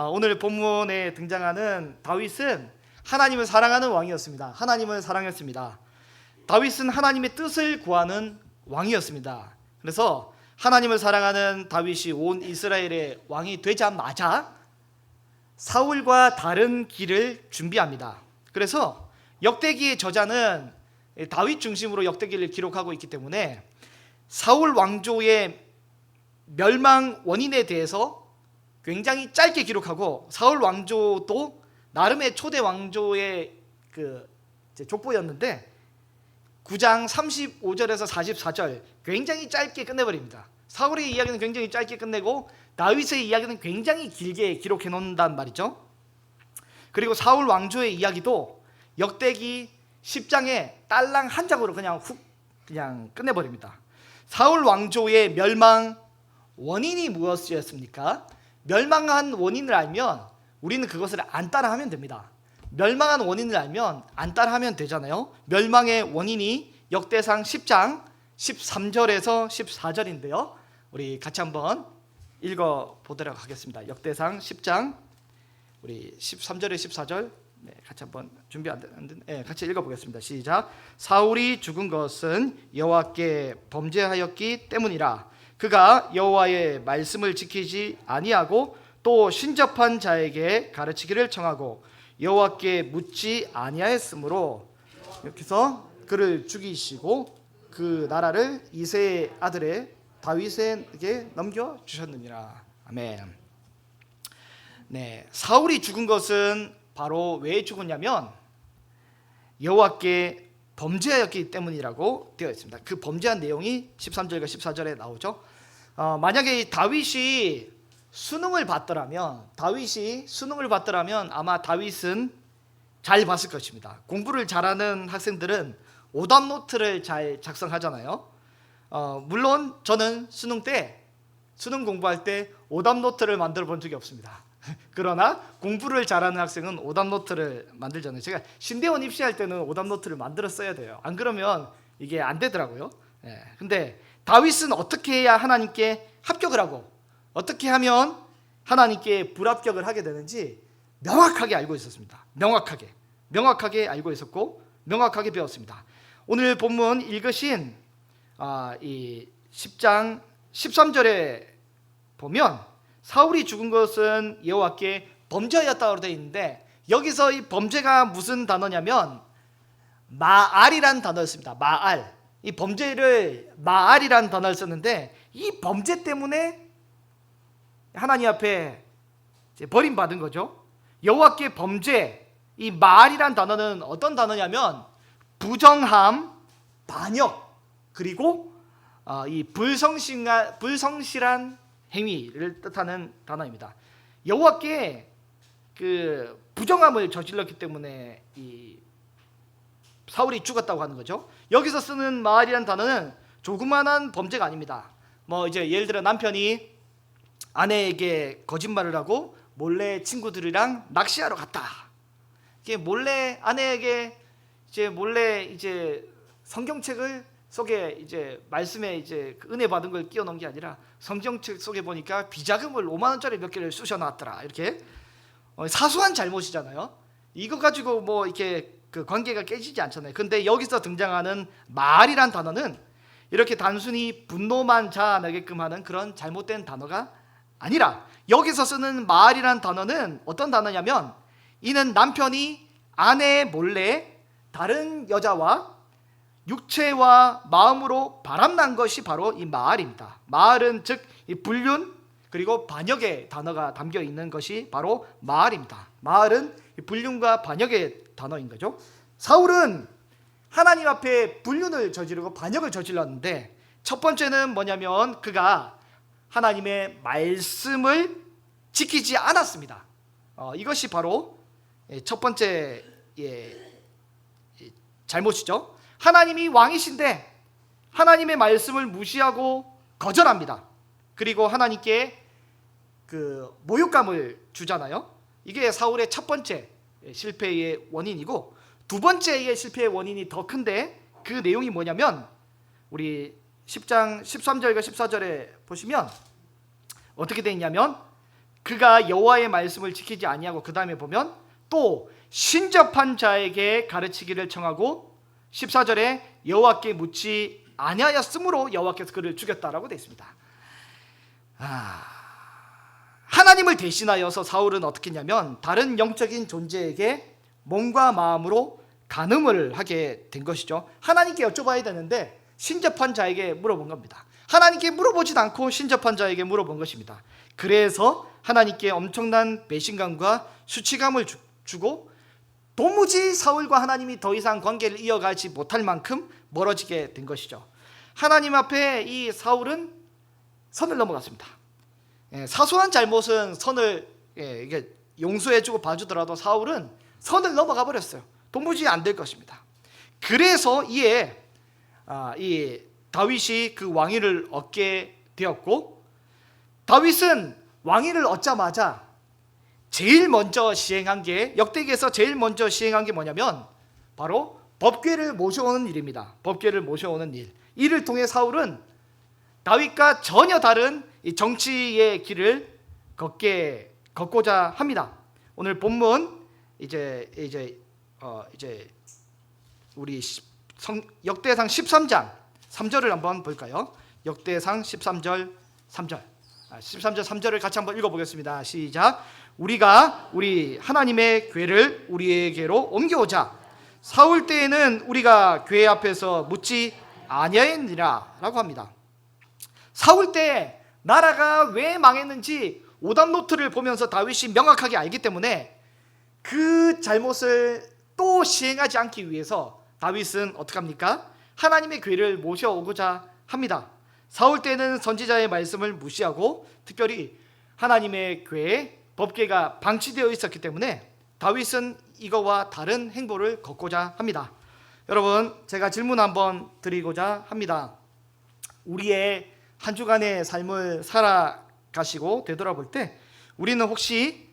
오늘 본문에 등장하는 다윗은 하나님을 사랑하는 왕이었습니다. 하나님을 사랑했습니다. 다윗은 하나님의 뜻을 구하는 왕이었습니다. 그래서 하나님을 사랑하는 다윗이 온 이스라엘의 왕이 되자마자 사울과 다른 길을 준비합니다. 그래서 역대기의 저자는 다윗 중심으로 역대기를 기록하고 있기 때문에 사울 왕조의 멸망 원인에 대해서 굉장히 짧게 기록하고, 사울 왕조도 나름의 초대 왕조의 족보였는데 9장 35절에서 44절 굉장히 짧게 끝내버립니다. 사울의 이야기는 굉장히 짧게 끝내고 다윗의 이야기는 굉장히 길게 기록해 놓는단 말이죠. 그리고 사울 왕조의 이야기도 역대기 10장에 딸랑 한 장으로 그냥 끝내버립니다. 사울 왕조의 멸망 원인이 무엇이었습니까? 멸망한 원인을 알면 우리는 그것을 안 따라하면 됩니다. 멸망한 원인을 알면 안 따라하면 되잖아요. 멸망의 원인이 역대상 10장 13절에서 14절인데요. 우리 같이 한번 읽어보도록 하겠습니다. 역대상 10장 우리 13절에 14절 같이 한번 같이 읽어보겠습니다. 시작. 사울이 죽은 것은 여호와께 범죄하였기 때문이라. 그가 여호와의 말씀을 지키지 아니하고 또 신접한 자에게 가르치기를 청하고 여호와께 묻지 아니하였으므로, 여기서 그를 죽이시고 그 나라를 이새의 아들의 다윗에게 넘겨 주셨느니라. 아멘. 네, 사울이 죽은 것은 바로 왜 죽었냐면 여호와께 범죄하였기 때문이라고 되어 있습니다. 그 범죄한 내용이 13절과 14절에 나오죠. 만약에 다윗이 수능을 봤더라면 아마 다윗은 잘 봤을 것입니다. 공부를 잘하는 학생들은 오답 노트를 잘 작성하잖아요. 물론 저는 수능 공부할 때 오답 노트를 만들어 본 적이 없습니다. 그러나 공부를 잘하는 학생은 오답 노트를 만들잖아요. 제가 신대원 입시할 때는 오답 노트를 만들어 써야 돼요. 안 그러면 이게 안 되더라고요. 근데 다윗은 어떻게 해야 하나님께 합격을 하고 어떻게 하면 하나님께 불합격을 하게 되는지 명확하게 알고 있었습니다. 명확하게 알고 있었고 명확하게 배웠습니다. 오늘 본문 읽으신 이 10장 13절에 보면 사울이 죽은 것은 여호와께 범죄하였다고 되어 있는데, 여기서 이 범죄가 무슨 단어냐면 마알이란 단어였습니다. 마알. 이 범죄를 마알이란 단어를 썼는데, 이 범죄 때문에 하나님 앞에 버림받은 거죠. 여호와께 범죄, 이 마알이란 단어는 어떤 단어냐면 부정함, 반역, 그리고 이 불성실한 행위를 뜻하는 단어입니다. 여호와께 그 부정함을 저질렀기 때문에 이 사울이 죽었다고 하는 거죠. 여기서 쓰는 마알이라는 단어는 조그만한 범죄가 아닙니다. 이제 예를 들어 남편이 아내에게 거짓말을 하고 몰래 친구들이랑 낚시하러 갔다. 이게 몰래 아내에게 몰래 성경책을 속에 말씀에 그 은혜 받은 걸 끼워 넣은 게 아니라 성경책 속에 보니까 비자금을 5만 원짜리 몇 개를 쑤셔 놨더라. 이렇게 사소한 잘못이잖아요. 이거 가지고 이렇게 그 관계가 깨지지 않잖아요. 근데 여기서 등장하는 말이란 단어는 이렇게 단순히 분노만 자아내게끔 하는 그런 잘못된 단어가 아니라, 여기서 쓰는 말이란 단어는 어떤 단어냐면 이는 남편이 아내 몰래 다른 여자와 육체와 마음으로 바람난 것이 바로 이 마알입니다. 마알은 즉 이 불륜 그리고 반역의 단어가 담겨 있는 것이 바로 마알입니다. 마알은 불륜과 반역의 단어인 거죠. 사울은 하나님 앞에 불륜을 저지르고 반역을 저질렀는데, 첫 번째는 뭐냐면 그가 하나님의 말씀을 지키지 않았습니다. 이것이 바로 첫 번째 잘못이죠. 하나님이 왕이신데 하나님의 말씀을 무시하고 거절합니다. 그리고 하나님께 그 모욕감을 주잖아요. 이게 사울의 첫 번째 실패의 원인이고, 두 번째의 실패의 원인이 더 큰데 그 내용이 뭐냐면 우리 10장 13절과 14절에 보시면 어떻게 되어 있냐면 그가 여호와의 말씀을 지키지 아니하고 그 다음에 보면 또 신접한 자에게 가르치기를 청하고 14절에 여호와께 묻지 아니하였으므로 여호와께서 그를 죽였다라고 되어 있습니다. 하나님을 대신하여서 사울은 어떻게 했냐면 다른 영적인 존재에게 몸과 마음으로 간음을 하게 된 것이죠. 하나님께 여쭤봐야 되는데 신접한 자에게 물어본 겁니다. 하나님께 물어보지도 않고 신접한 자에게 물어본 것입니다. 그래서 하나님께 엄청난 배신감과 수치감을 주고 도무지 사울과 하나님이 더 이상 관계를 이어가지 못할 만큼 멀어지게 된 것이죠. 하나님 앞에 이 사울은 선을 넘어갔습니다. 사소한 잘못은 선을 이게 용서해주고 봐주더라도 사울은 선을 넘어가 버렸어요. 도무지 안 될 것입니다. 그래서 이에 이 다윗이 그 왕위를 얻게 되었고, 다윗은 왕위를 얻자마자 제일 먼저 시행한 게, 역대기에서 제일 먼저 시행한 게 뭐냐면 바로 법궤를 모셔오는 일입니다. 법궤를 모셔오는 일. 이를 통해 사울은 다윗과 전혀 다른 이 정치의 길을 걷고자 합니다. 오늘 본문 이제 우리 역대상 13장 3절을 한번 볼까요? 역대상 13절 3절. 13절 3절을 같이 한번 읽어보겠습니다. 시작. 우리가 우리 하나님의 궤를 우리에게로 옮겨오자. 사울 때에는 우리가 궤 앞에서 묻지 아니하였느니라 라고 합니다. 사울 때 나라가 왜 망했는지 오답노트를 보면서 다윗이 명확하게 알기 때문에 그 잘못을 또 시행하지 않기 위해서 다윗은 어떻게 합니까? 하나님의 궤를 모셔오고자 합니다. 사울 때는 선지자의 말씀을 무시하고 특별히 하나님의 궤, 법궤가 방치되어 있었기 때문에 다윗은 이거와 다른 행보를 걷고자 합니다. 여러분, 제가 질문 한번 드리고자 합니다. 우리의 한 주간의 삶을 살아가시고 되돌아볼 때 우리는 혹시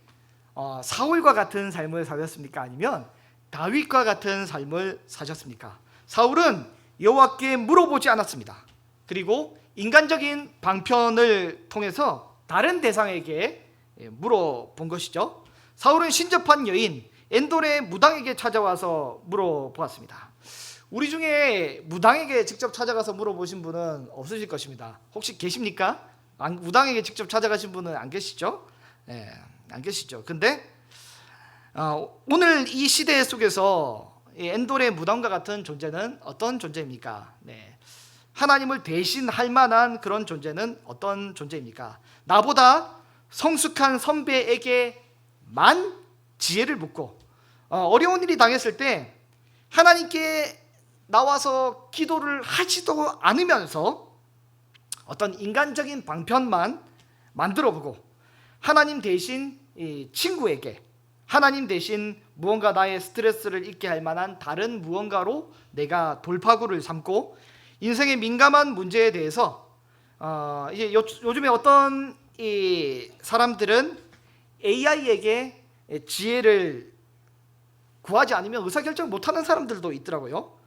사울과 같은 삶을 사셨습니까? 아니면 다윗과 같은 삶을 사셨습니까? 사울은 여호와께 물어보지 않았습니다. 그리고 인간적인 방편을 통해서 다른 대상에게 물어본 것이죠. 사울은 신접한 여인 엔돌의 무당에게 찾아와서 물어보았습니다. 우리 중에 무당에게 직접 찾아가서 물어보신 분은 없으실 것입니다. 혹시 계십니까? 무당에게 직접 찾아가신 분은 안 계시죠? 네, 안 계시죠. 근데 오늘 이 시대 속에서 엔돌의 무당과 같은 존재는 어떤 존재입니까? 네. 하나님을 대신할 만한 그런 존재는 어떤 존재입니까? 나보다 성숙한 선배에게만 지혜를 묻고 어려운 일이 당했을 때 하나님께 나와서 기도를 하지도 않으면서 어떤 인간적인 방편만 만들어보고 하나님 대신 이 친구에게, 하나님 대신 무언가 나의 스트레스를 잊게 할 만한 다른 무언가로 내가 돌파구를 삼고 인생의 민감한 문제에 대해서 이제 요즘에 어떤 이 사람들은 AI에게 지혜를 구하지 않으면 의사결정을 못하는 사람들도 있더라고요.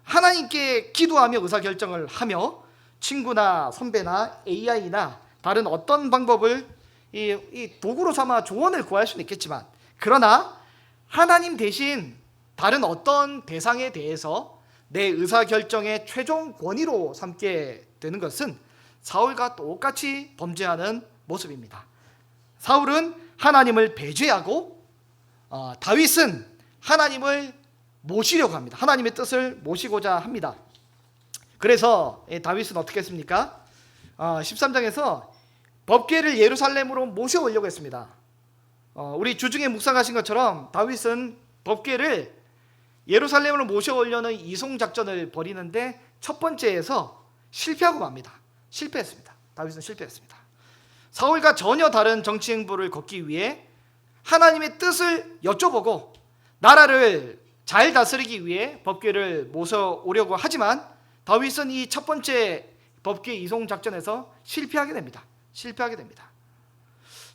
하나님께 기도하며 의사결정을 하며 친구나 선배나 AI나 다른 어떤 방법을 이 도구로 삼아 조언을 구할 수는 있겠지만, 그러나 하나님 대신 다른 어떤 대상에 대해서 내 의사결정의 최종 권위로 삼게 되는 것은 사울과 똑같이 범죄하는 모습입니다. 사울은 하나님을 배제하고 다윗은 하나님을 모시려고 합니다. 하나님의 뜻을 모시고자 합니다. 그래서 다윗은 어떻게 했습니까? 13장에서 법궤를 예루살렘으로 모셔오려고 했습니다. 우리 주중에 묵상하신 것처럼 다윗은 법궤를 예루살렘으로 모셔오려는 이송작전을 벌이는데 첫 번째에서 실패하고 맙니다. 실패했습니다. 다윗은 실패했습니다. 사울과 전혀 다른 정치 행보를 걷기 위해 하나님의 뜻을 여쭤보고 나라를 잘 다스리기 위해 법궤를 모셔오려고 하지만 다윗은 이 첫 번째 법궤 이송작전에서 실패하게 됩니다.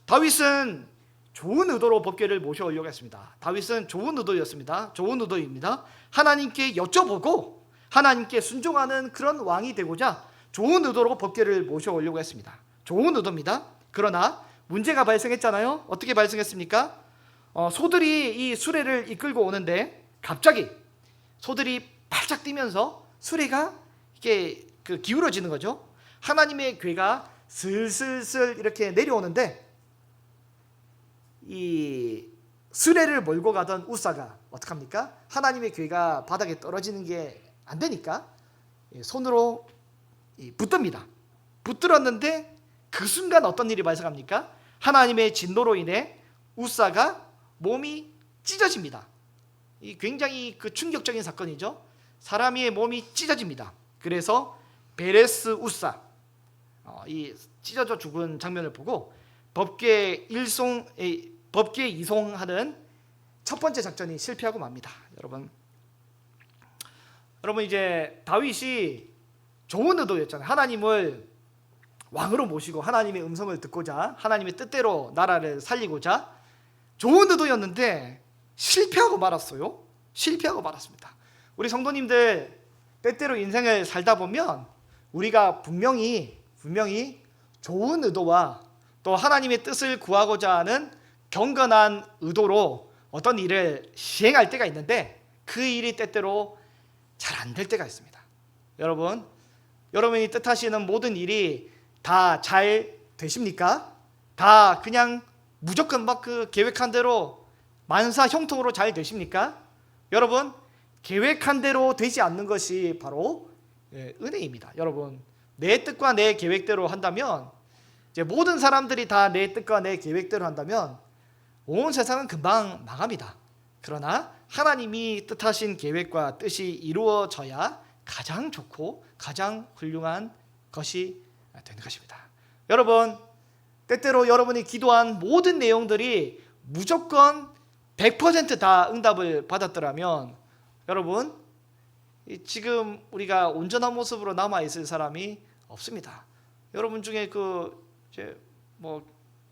다윗은 좋은 의도로 법궤를 모셔오려고 했습니다. 다윗은 좋은 의도였습니다. 좋은 의도입니다. 하나님께 여쭤보고 하나님께 순종하는 그런 왕이 되고자 좋은 의도로 법궤를 모셔오려고 했습니다. 좋은 의도입니다. 그러나 문제가 발생했잖아요. 어떻게 발생했습니까? 소들이 이 수레를 이끌고 오는데 갑자기 소들이 팔짝 뛰면서 수레가 이게 기울어지는 거죠. 하나님의 궤가 슬슬슬 이렇게 내려오는데 이 수레를 몰고 가던 우사가 어떡합니까? 하나님의 궤가 바닥에 떨어지는 게 안 되니까 손으로 붙듭니다. 붙들었는데 그 순간 어떤 일이 발생합니까? 하나님의 진노로 인해 우사가 몸이 찢어집니다. 이 굉장히 충격적인 사건이죠. 사람의 몸이 찢어집니다. 그래서 베레스 우사, 이 찢어져 죽은 장면을 보고 법궤 이송하는 첫 번째 작전이 실패하고 맙니다. 여러분 이제 다윗이 좋은 의도였잖아요. 하나님을 왕으로 모시고 하나님의 음성을 듣고자, 하나님의 뜻대로 나라를 살리고자 좋은 의도였는데 실패하고 말았어요. 실패하고 말았습니다. 우리 성도님들 때때로 인생을 살다 보면 우리가 분명히 좋은 의도와 또 하나님의 뜻을 구하고자 하는 경건한 의도로 어떤 일을 시행할 때가 있는데 그 일이 때때로 잘 안 될 때가 있습니다. 여러분이 뜻하시는 모든 일이 다 잘 되십니까? 다 그냥 무조건 막 계획한 대로 만사 형통으로 잘 되십니까? 여러분, 계획한 대로 되지 않는 것이 바로 은혜입니다. 여러분, 내 뜻과 내 계획대로 한다면, 이제 모든 사람들이 다 내 뜻과 내 계획대로 한다면 온 세상은 금방 망합니다. 그러나 하나님이 뜻하신 계획과 뜻이 이루어져야 가장 좋고 가장 훌륭한 것이 되는 것입니다. 여러분, 때때로 여러분이 기도한 모든 내용들이 무조건 100% 다 응답을 받았더라면 여러분, 지금 우리가 온전한 모습으로 남아 있을 사람이 없습니다. 여러분 중에 이제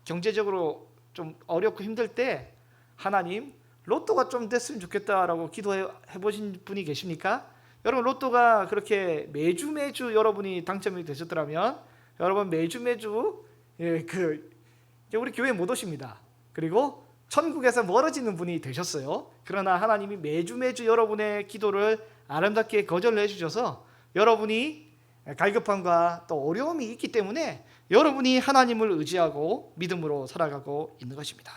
경제적으로 좀 어렵고 힘들 때 하나님 로또가 좀 됐으면 좋겠다라고 기도해 보신 분이 계십니까? 여러분, 로또가 그렇게 매주 여러분이 당첨이 되셨더라면 여러분 매주 우리 교회에 못 오십니다. 그리고 천국에서 멀어지는 분이 되셨어요. 그러나 하나님이 매주 여러분의 기도를 아름답게 거절을 해주셔서 여러분이 갈급함과 또 어려움이 있기 때문에 여러분이 하나님을 의지하고 믿음으로 살아가고 있는 것입니다.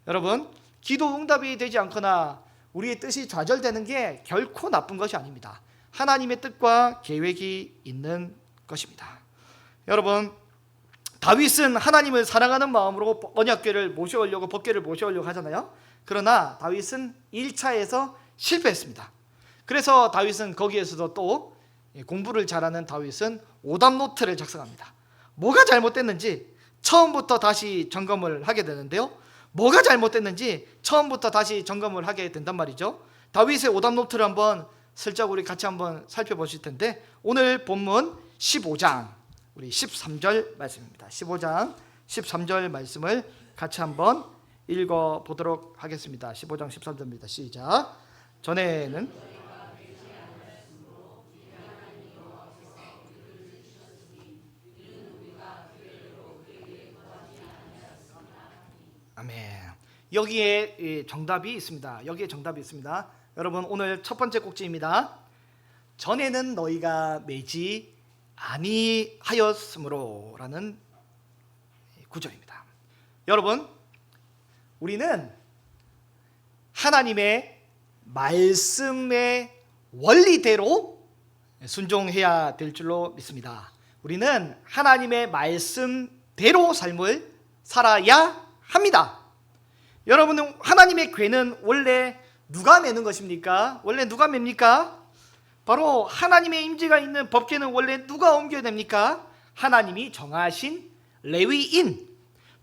여러분, 기도 응답이 되지 않거나 우리의 뜻이 좌절되는 게 결코 나쁜 것이 아닙니다. 하나님의 뜻과 계획이 있는 것입니다. 여러분, 다윗은 하나님을 사랑하는 마음으로 언약궤를 모셔오려고 법궤를 모셔오려고 하잖아요. 그러나 다윗은 1차에서 실패했습니다. 그래서 다윗은 거기에서도 또 공부를 잘하는 다윗은 오답노트를 작성합니다. 뭐가 잘못됐는지 처음부터 다시 점검을 하게 되는데요. 뭐가 잘못됐는지 처음부터 다시 점검을 하게 된단 말이죠. 다윗의 오답노트를 한번 슬쩍 우리 같이 한번 살펴보실 텐데 오늘 본문 15장 우리 13절 말씀입니다. 15장 13절 말씀을 같이 한번 읽어보도록 하겠습니다. 15장 13절입니다. 시작. 전에는 아멘. 여기에 정답이 있습니다. 여러분, 오늘 첫 번째 꼭지입니다. 전에는 너희가 매지 아니하였으므로 라는 구절입니다. 여러분, 우리는 하나님의 말씀의 원리대로 순종해야 될 줄로 믿습니다. 우리는 하나님의 말씀대로 삶을 살아야 합니다. 여러분, 하나님의 궤는 원래 누가 매는 것입니까? 원래 누가 맵니까? 바로 하나님의 임재가 있는 법궤는 원래 누가 옮겨야 됩니까? 하나님이 정하신 레위인.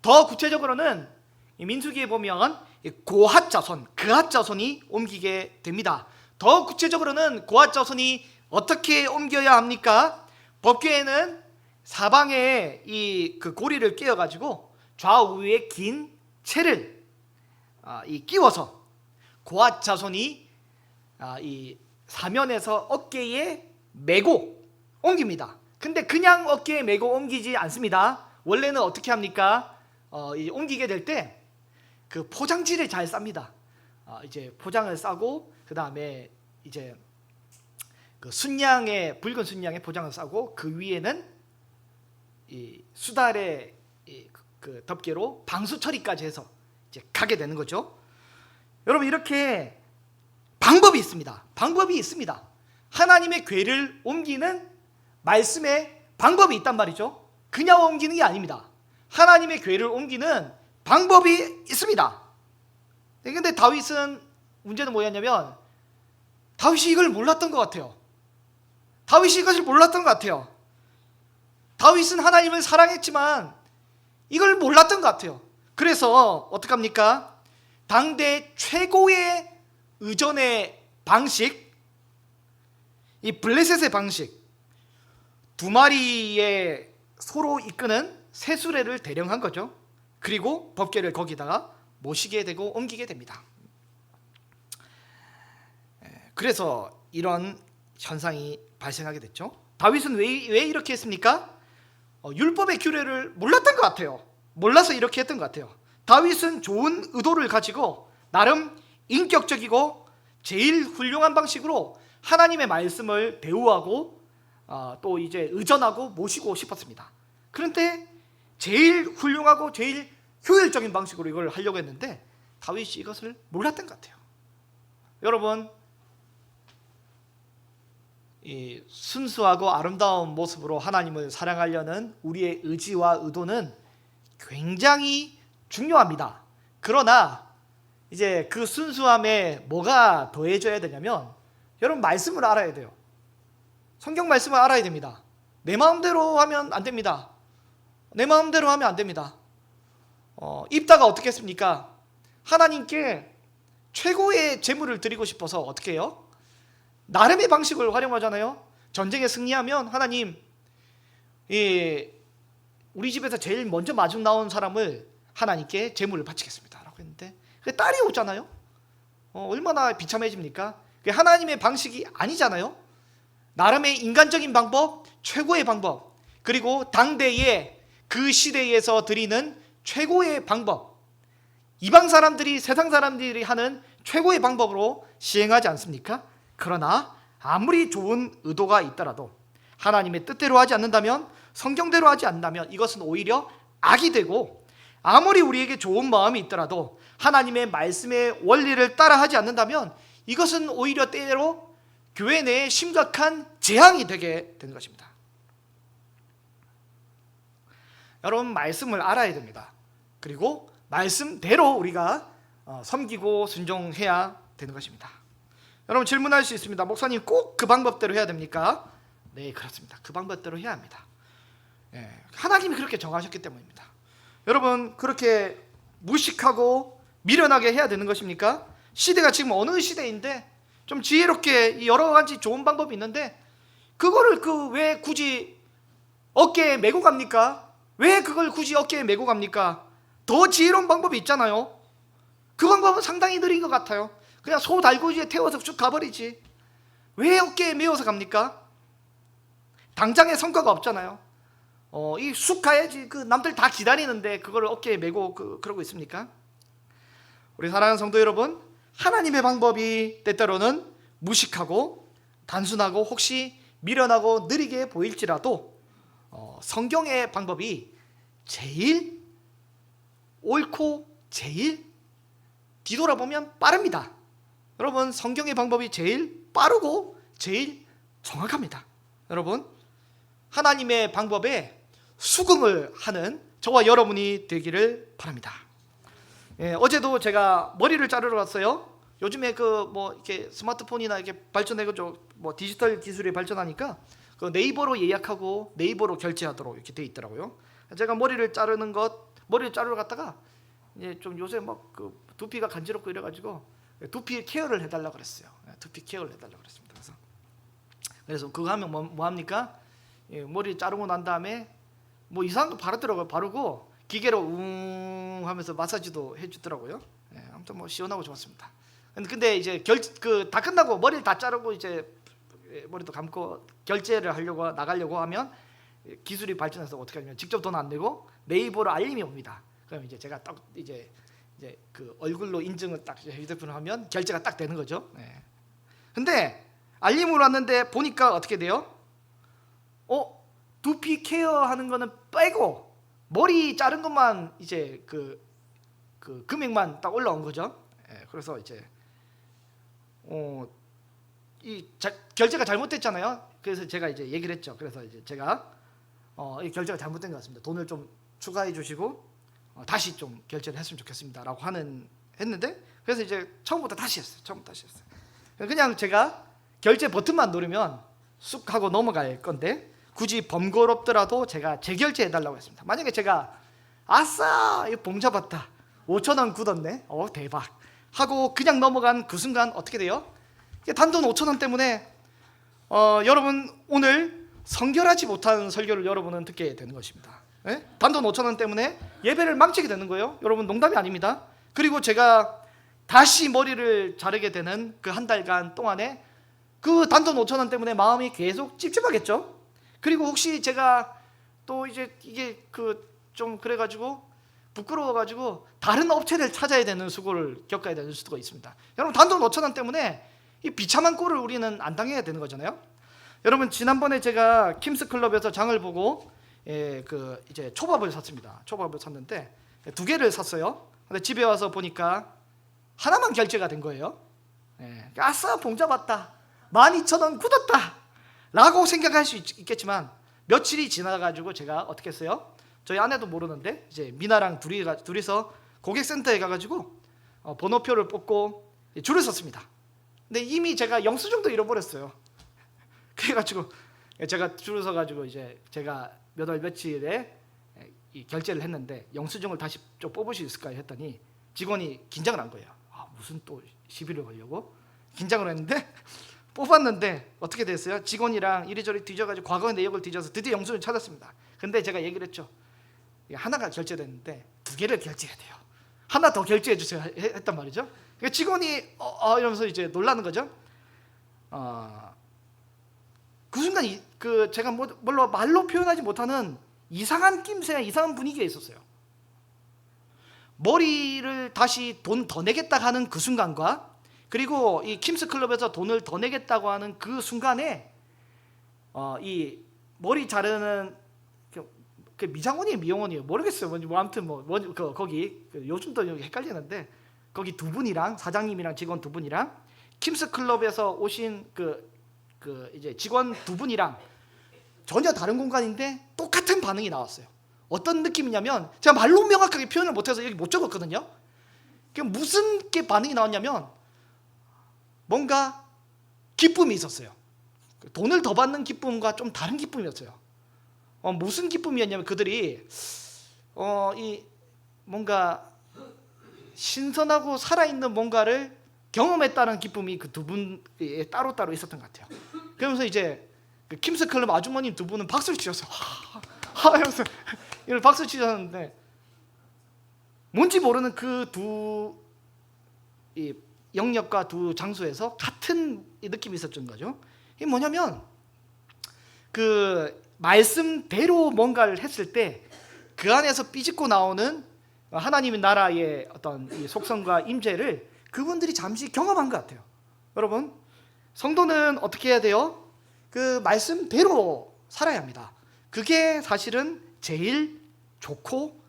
더 구체적으로는 민수기에 보면 고핫 자손, 그핫 자손이 옮기게 됩니다. 더 구체적으로는 고핫 자손이 어떻게 옮겨야 합니까? 법궤에는 사방에 그 고리를 끼워 가지고 좌우에 긴 채를 끼워서 고핫 자손이 이 사면에서 어깨에 메고 옮깁니다. 근데 그냥 어깨에 메고 옮기지 않습니다. 원래는 어떻게 합니까? 이 옮기게 될 때 그 포장지를 잘 쌉니다. 이제 포장을 싸고 그 다음에 이제 그 순양의 붉은 순양의 포장을 싸고 그 위에는 이 수달의 그 덮개로 방수 처리까지 해서 이제 가게 되는 거죠. 여러분 이렇게 방법이 있습니다. 방법이 있습니다. 하나님의 궤를 옮기는 말씀에 방법이 있단 말이죠. 그냥 옮기는 게 아닙니다. 하나님의 궤를 옮기는 방법이 있습니다. 근데 다윗은 문제는 뭐였냐면 다윗이 이걸 몰랐던 것 같아요. 다윗이 이것을 몰랐던 것 같아요. 다윗은 하나님을 사랑했지만 이걸 몰랐던 것 같아요. 그래서 어떡합니까? 당대 최고의 의전의 방식, 이 블레셋의 방식, 두 마리의 소로 이끄는 새 수레를 대령한 거죠. 그리고 법궤를 거기다가 모시게 되고 옮기게 됩니다. 그래서 이런 현상이 발생하게 됐죠. 다윗은 왜 이렇게 했습니까? 율법의 규례를 몰랐던 것 같아요. 몰라서 이렇게 했던 것 같아요. 다윗은 좋은 의도를 가지고 나름 인격적이고 제일 훌륭한 방식으로 하나님의 말씀을 대우하고 또 이제 의전하고 모시고 싶었습니다. 그런데 제일 훌륭하고 제일 효율적인 방식으로 이걸 하려고 했는데 다윗이 이것을 몰랐던 것 같아요. 여러분, 이 순수하고 아름다운 모습으로 하나님을 사랑하려는 우리의 의지와 의도는 굉장히 중요합니다. 그러나 이제 그 순수함에 뭐가 더해져야 되냐면 여러분 말씀을 알아야 돼요. 성경 말씀을 알아야 됩니다. 내 마음대로 하면 안 됩니다. 내 마음대로 하면 안 됩니다. 입다가 어떻게 했습니까? 하나님께 최고의 제물을 드리고 싶어서 어떻게 해요? 나름의 방식을 활용하잖아요. 전쟁에 승리하면 하나님, 우리 집에서 제일 먼저 마중 나온 사람을 하나님께 제물을 바치겠습니다 라고 했는데 딸이 오잖아요. 얼마나 비참해집니까? 그게 하나님의 방식이 아니잖아요. 나름의 인간적인 방법, 최고의 방법, 그리고 당대의 그 시대에서 드리는 최고의 방법, 이방 사람들이, 세상 사람들이 하는 최고의 방법으로 시행하지 않습니까? 그러나 아무리 좋은 의도가 있더라도 하나님의 뜻대로 하지 않는다면, 성경대로 하지 않는다면 이것은 오히려 악이 되고, 아무리 우리에게 좋은 마음이 있더라도 하나님의 말씀의 원리를 따라하지 않는다면 이것은 오히려 때로 교회 내에 심각한 재앙이 되게 되는 것입니다. 여러분, 말씀을 알아야 됩니다. 그리고 말씀대로 우리가 섬기고 순종해야 되는 것입니다. 여러분, 질문할 수 있습니다. 목사님, 꼭 그 방법대로 해야 됩니까? 네, 그렇습니다. 그 방법대로 해야 합니다. 하나님이 그렇게 정하셨기 때문입니다. 여러분, 그렇게 무식하고 미련하게 해야 되는 것입니까? 시대가 지금 어느 시대인데 좀 지혜롭게 여러 가지 좋은 방법이 있는데 그거를 왜 굳이 어깨에 메고 갑니까? 왜 그걸 굳이 어깨에 메고 갑니까? 더 지혜로운 방법이 있잖아요. 그 방법은 상당히 느린 것 같아요. 그냥 소 달구지에 태워서 쭉 가버리지. 왜 어깨에 메어서 갑니까? 당장의 성과가 없잖아요. 이 쑥 가야지. 그 남들 다 기다리는데 그걸 어깨에 메고 그러고 있습니까? 우리 사랑하는 성도 여러분, 하나님의 방법이 때때로는 무식하고 단순하고 혹시 미련하고 느리게 보일지라도 성경의 방법이 제일 옳고 제일 뒤돌아보면 빠릅니다. 여러분, 성경의 방법이 제일 빠르고 제일 정확합니다. 여러분, 하나님의 방법에 수긍을 하는 저와 여러분이 되기를 바랍니다. 어제도 제가 머리를 자르러 갔어요. 요즘에 이렇게 스마트폰이나 이렇게 발전해가지고 디지털 기술이 발전하니까 그 네이버로 예약하고 네이버로 결제하도록 이렇게 돼 있더라고요. 제가 머리를 자르러 갔다가 좀 요새 두피가 간지럽고 이래가지고 두피 케어를 해달라고 그랬어요. 두피 케어를 해달라고 그랬습니다. 그래서 그거 하면 뭐 합니까? 머리 자르고 난 다음에 이상한 거 바르더라고요. 바르고 기계로 웅 하면서 마사지도 해주더라고요. 아무튼 시원하고 좋았습니다. 근데 이제 다 끝나고 머리를 다 자르고 이제 머리도 감고 결제를 나가려고 하면 기술이 발전해서 어떻게 하냐면 직접 돈 안 내고 네이버로 알림이 옵니다. 그럼 이제 제가 딱 이제 그 얼굴로 인증을 딱 휴대폰을 하면 결제가 딱 되는 거죠. 네. 근데 알림으로 왔는데 보니까 어떻게 돼요? 두피 케어 하는 거는 빼고 머리 자른 것만 이제 그 금액만 딱 올라온 거죠. 네. 그래서 이제 결제가 잘못됐잖아요. 그래서 제가 이제 얘기를 했죠. 그래서 이제 제가 이 결제가 잘못된 것 같습니다. 돈을 좀 추가해 주시고 다시 좀 결제를 했으면 좋겠습니다라고 했는데, 그래서 이제 처음부터 다시 했어요. 그냥 제가 결제 버튼만 누르면 쑥 하고 넘어갈 건데, 굳이 번거롭더라도 제가 재결제해 달라고 했습니다. 만약에 제가 아싸 이거 봉 잡았다, 5,000원 굳었네, 대박 하고 그냥 넘어간 그 순간 어떻게 돼요? 단돈 5,000원 때문에 여러분 오늘 성결하지 못한 설교를 여러분은 듣게 되는 것입니다. 네? 단돈 5,000원 때문에 예배를 망치게 되는 거예요. 여러분 농담이 아닙니다. 그리고 제가 다시 머리를 자르게 되는 그 한 달간 동안에 그 단돈 5,000원 때문에 마음이 계속 찝찝하겠죠. 그리고 혹시 제가 또 이제 이게 좀 그래가지고 부끄러워가지고 다른 업체를 찾아야 되는 수고를 겪어야 되는 수도 있습니다. 여러분 단돈 5,000원 때문에 이 비참한 꼴을 우리는 안 당해야 되는 거잖아요. 여러분 지난번에 제가 킴스클럽에서 장을 보고 이제 초밥을 샀습니다. 초밥을 샀는데 2개를 샀어요. 근데 집에 와서 보니까 하나만 결제가 된 거예요. 아싸 봉 잡았다, 12,000원 굳었다 라고 생각할 수 있겠지만, 며칠이 지나가지고 제가 어떻게 했어요? 저희 아내도 모르는데 이제 미나랑 둘이서 고객센터에 가가지고 번호표를 뽑고 줄을 섰습니다. 근데 이미 제가 영수증도 잃어버렸어요. 그래가지고 제가 줄을 서가지고 이제 제가 몇 월 며칠에 이 결제를 했는데 영수증을 다시 좀 뽑을 수 있을까요? 했더니 직원이 긴장을 한 거예요. 무슨 또 시비를 걸려고 긴장을 했는데 뽑았는데 어떻게 됐어요? 직원이랑 이리저리 뒤져가지고 과거 내역을 뒤져서 드디어 영수증을 찾았습니다. 근데 제가 얘기를 했죠. 하나가 결제됐는데 2개를 결제해야 돼요. 하나 더 결제해 주세요 했단 말이죠. 그러니까 직원이 이러면서 이제 놀라는 거죠. 그 순간 제가 말로 표현하지 못하는 이상한 낌새나 이상한 분위기가 있었어요. 머리를 다시 돈 더 내겠다 하는 그 순간과, 그리고 이 킴스클럽에서 돈을 더 내겠다고 하는 그 순간에 이 머리 자르는 그 미장원이에요, 미용원이에요, 모르겠어요. 아무튼 거기 요즘도 헷갈리는데 거기 2분이랑 사장님이랑 직원 2분이랑 킴스클럽에서 오신 이제 직원 2분이랑 전혀 다른 공간인데 똑같은 반응이 나왔어요. 어떤 느낌이냐면, 제가 말로 명확하게 표현을 못해서 여기 못 적었거든요. 무슨 게 반응이 나왔냐면 뭔가 기쁨이 있었어요. 돈을 더 받는 기쁨과 좀 다른 기쁨이었어요. 무슨 기쁨이었냐면 그들이 이 뭔가 신선하고 살아있는 뭔가를 경험했다는 기쁨이 그 2분에 따로따로 있었던 것 같아요. 그러면서 이제 킴스클럽 아주머님 2분은 박수를 치셨어요. 하면서 이걸 박수 치셨는데, 뭔지 모르는 그 이 영역과 2 장소에서 같은 느낌이 있었던 거죠. 이게 뭐냐면 말씀대로 뭔가를 했을 때 그 안에서 삐집고 나오는 하나님의 나라의 어떤 이 속성과 임재를 그분들이 잠시 경험한 것 같아요. 여러분, 성도는 어떻게 해야 돼요? 그 말씀대로 살아야 합니다. 그게 사실은 제일 좋고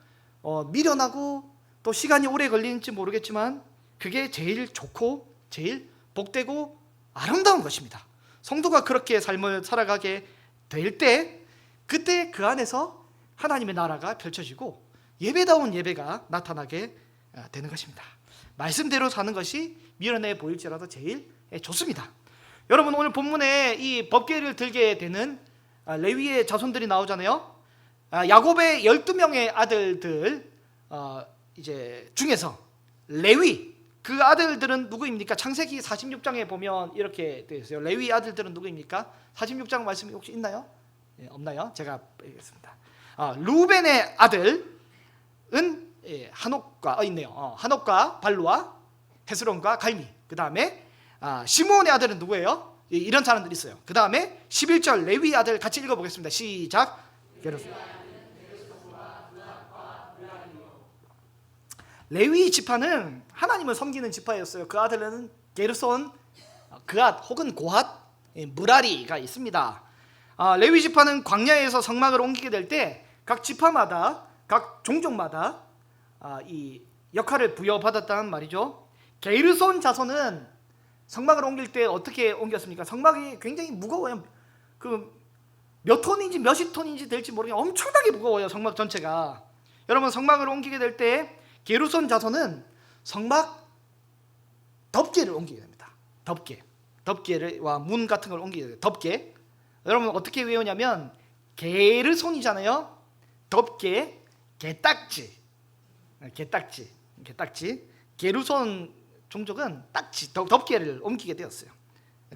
미련하고 또 시간이 오래 걸리는지 모르겠지만 그게 제일 좋고 제일 복되고 아름다운 것입니다. 성도가 그렇게 삶을 살아가게 될 때, 그때 그 안에서 하나님의 나라가 펼쳐지고 예배다운 예배가 나타나게 되는 것입니다. 말씀대로 사는 것이 미련해 보일지라도 제일 좋습니다. 여러분, 오늘 본문에 이 법궤를 들게 되는 레위의 자손들이 나오잖아요. 야곱의 12명의 아들들 이제 중에서 레위, 그 아들들은 누구입니까? 창세기 46장에 보면 이렇게 되어 있어요. 레위 아들들은 누구입니까? 46장 말씀이 혹시 있나요? 없나요? 제가 빼겠습니다. 루벤의 아들은 한옥과 있네요. 한옥과 발루와 헤스론과 갈미. 그 다음에 시므온의 아들은 누구예요? 이런 사람들이 있어요. 그 다음에 11절 레위 아들 같이 읽어보겠습니다. 시작. 레위 지파는 하나님을 섬기는 지파였어요. 그 아들은 게르손, 그앗 혹은 고핫, 무라리가 있습니다. 레위 지파는 광야에서 성막을 옮기게 될 때 각 지파마다, 각 종족마다 이 역할을 부여받았다는 말이죠. 게르손 자손은 성막을 옮길 때 어떻게 옮겼습니까? 성막이 굉장히 무거워요. 그 몇 톤인지 몇십 톤인지 될지 모르겠는데 엄청나게 무거워요. 성막 전체가. 여러분, 성막을 옮기게 될 때 게르손 자손은 성막 덮개를 옮기게 됩니다. 덮개와 문 같은 걸 옮기게 돼요. 덮개. 여러분 어떻게 외우냐면 게르손이잖아요. 덮개, 개딱지. 게르손 종족은 딱지, 덮개를 옮기게 되었어요.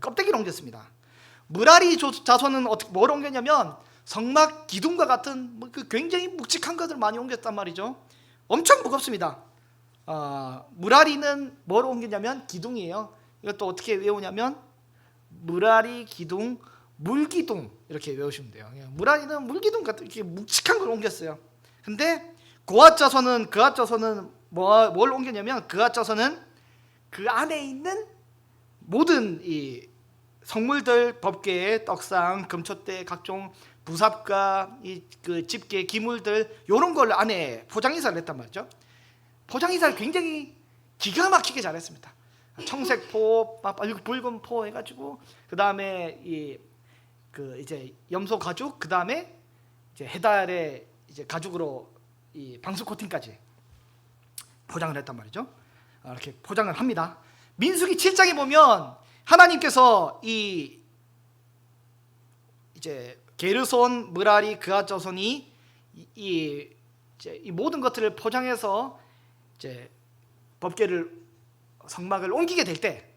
껍데기를 옮겼습니다. 무라리 자손은 어떻게 뭘 옮겼냐면 성막 기둥과 같은 그 굉장히 묵직한 것을 많이 옮겼단 말이죠. 엄청 무겁습니다. 무라리는 뭘 옮겼냐면 기둥이에요. 이것도 어떻게 외우냐면 무라리 기둥, 물기둥 이렇게 외우시면 돼요. 무라리는 물기둥 같은 이렇게 묵직한 걸 옮겼어요. 근데 그앗 자손은 뭘 옮겼냐면 그앗 자손은 그 안에 있는 모든 이 성물들, 덮개, 떡상, 금촛대, 각종 부삽과 그 집게, 기물들 이런 걸 안에 포장이사를 했단 말이죠. 포장이사를 굉장히 기가 막히게 잘했습니다. 청색포, 붉은포 해가지고 그 다음에 이제 염소 가죽, 그 다음에 이제 해달의 이제 가죽으로 이 방수 코팅까지 포장을 했단 말이죠. 이렇게 포장을 합니다. 민수기 7장에 보면 하나님께서 이제 게르손, 무라리, 그앗 자손이 이 모든 것들을 포장해서 이제 성막을 옮기게 될 때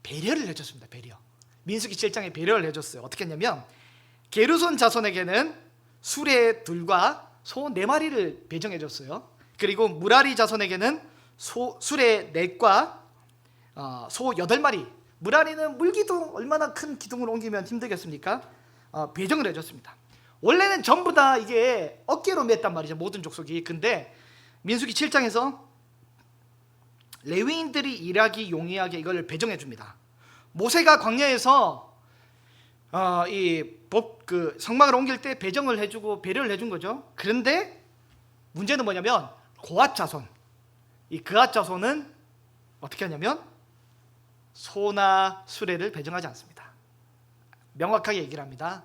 배려를 해줬습니다. 배려. 민수기 7장에 배려를 해줬어요. 어떻게 했냐면 게르손 자손에게는 수레 둘과 소 4마리를 배정해줬어요. 그리고 무라리 자손에게는 수레 4과 소 8마리. 무라리는 물기둥, 얼마나 큰 기둥을 옮기면 힘들겠습니까? 배정을 해줬습니다. 원래는 전부 다 이게 어깨로 맸단 말이죠. 모든 족속이. 근데 민수기 7장에서 레위인들이 일하기 용이하게 이걸 배정해 줍니다. 모세가 광야에서 그 성막을 옮길 때 배정을 해주고 배려를 해준 거죠. 그런데 문제는 뭐냐면 고앗 자손, 이 그앗 자손은 어떻게 하냐면 소나 수레를 배정하지 않습니다. 명확하게 얘기를 합니다.